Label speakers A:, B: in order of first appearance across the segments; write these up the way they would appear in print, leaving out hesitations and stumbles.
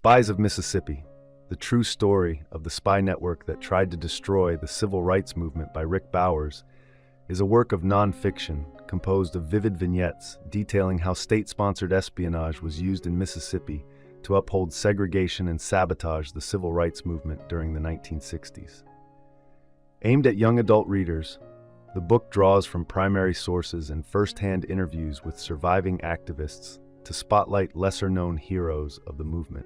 A: Spies of Mississippi, the true story of the spy network that tried to destroy the civil rights movement by Rick Bowers, is a work of nonfiction composed of vivid vignettes detailing how state-sponsored espionage was used in Mississippi to uphold segregation and sabotage the civil rights movement during the 1960s. Aimed at young adult readers, the book draws from primary sources and first-hand interviews with surviving activists to spotlight lesser-known heroes of the movement.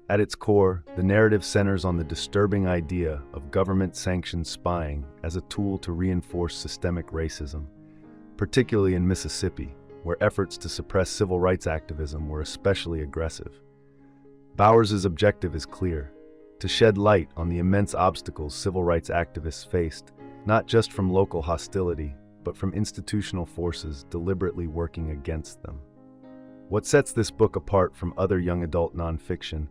A: At its core, the narrative centers on the disturbing idea of government-sanctioned spying as a tool to reinforce systemic racism, particularly in Mississippi, where efforts to suppress civil rights activism were especially aggressive. Bowers's objective is clear: to shed light on the immense obstacles civil rights activists faced, not just from local hostility, but from institutional forces deliberately working against them. What sets this book apart from other young adult nonfiction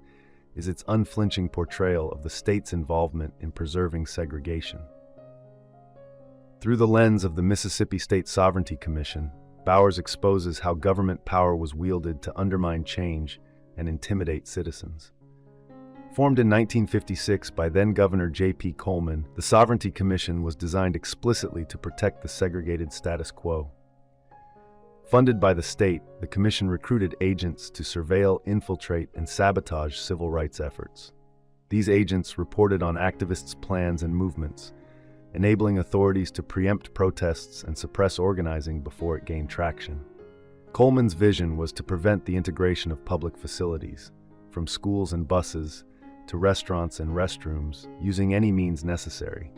A: is its unflinching portrayal of the state's involvement in preserving segregation. Through the lens of the Mississippi State Sovereignty Commission, Bowers exposes how government power was wielded to undermine change and intimidate citizens. Formed in 1956 by then-Governor J.P. Coleman, the Sovereignty Commission was designed explicitly to protect the segregated status quo. Funded by the state, the commission recruited agents to surveil, infiltrate, and sabotage civil rights efforts. These agents reported on activists' plans and movements, enabling authorities to preempt protests and suppress organizing before it gained traction. Coleman's vision was to prevent the integration of public facilities, from schools and buses to restaurants and restrooms, using any means necessary.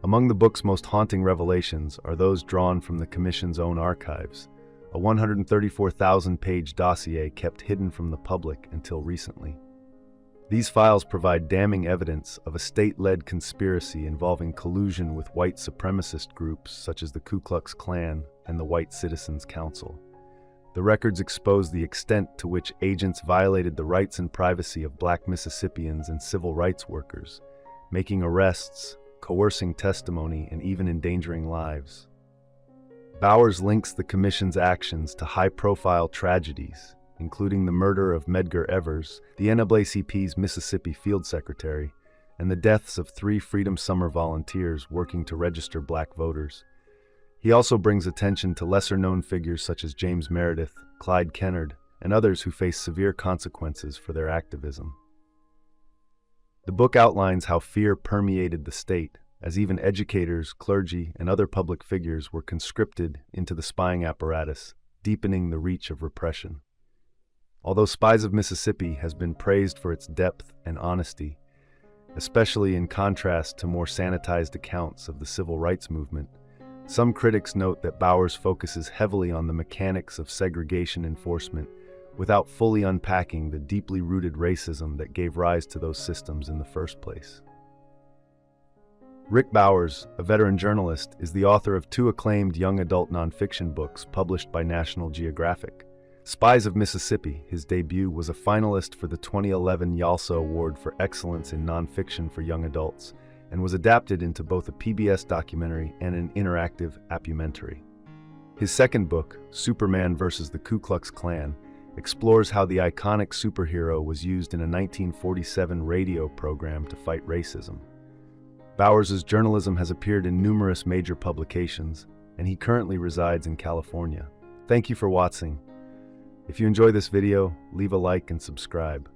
A: Among the book's most haunting revelations are those drawn from the Commission's own archives, a 134,000-page dossier kept hidden from the public until recently. These files provide damning evidence of a state-led conspiracy involving collusion with white supremacist groups such as the Ku Klux Klan and the White Citizens Council. The records expose the extent to which agents violated the rights and privacy of Black Mississippians and civil rights workers, making arrests, coercing testimony, and even endangering lives. Bowers links the Commission's actions to high-profile tragedies, including the murder of Medgar Evers, the NAACP's Mississippi Field Secretary, and the deaths of 3 Freedom Summer volunteers working to register Black voters. He also brings attention to lesser-known figures such as James Meredith, Clyde Kennard, and others who face severe consequences for their activism. The book outlines how fear permeated the state, as even educators, clergy, and other public figures were conscripted into the spying apparatus, deepening the reach of repression. Although Spies of Mississippi has been praised for its depth and honesty, especially in contrast to more sanitized accounts of the civil rights movement, some critics note that Bowers focuses heavily on the mechanics of segregation enforcement without fully unpacking the deeply rooted racism that gave rise to those systems in the first place. Rick Bowers, a veteran journalist, is the author of 2 acclaimed young adult nonfiction books published by National Geographic. Spies of Mississippi, his debut, was a finalist for the 2011 YALSA Award for Excellence in Nonfiction for Young Adults, and was adapted into both a PBS documentary and an interactive appumentary. His second book, Superman vs. the Ku Klux Klan, explores how the iconic superhero was used in a 1947 radio program to fight racism. Bowers's journalism has appeared in numerous major publications, and he currently resides in California. Thank you for watching. If you enjoy this video, leave a like and subscribe.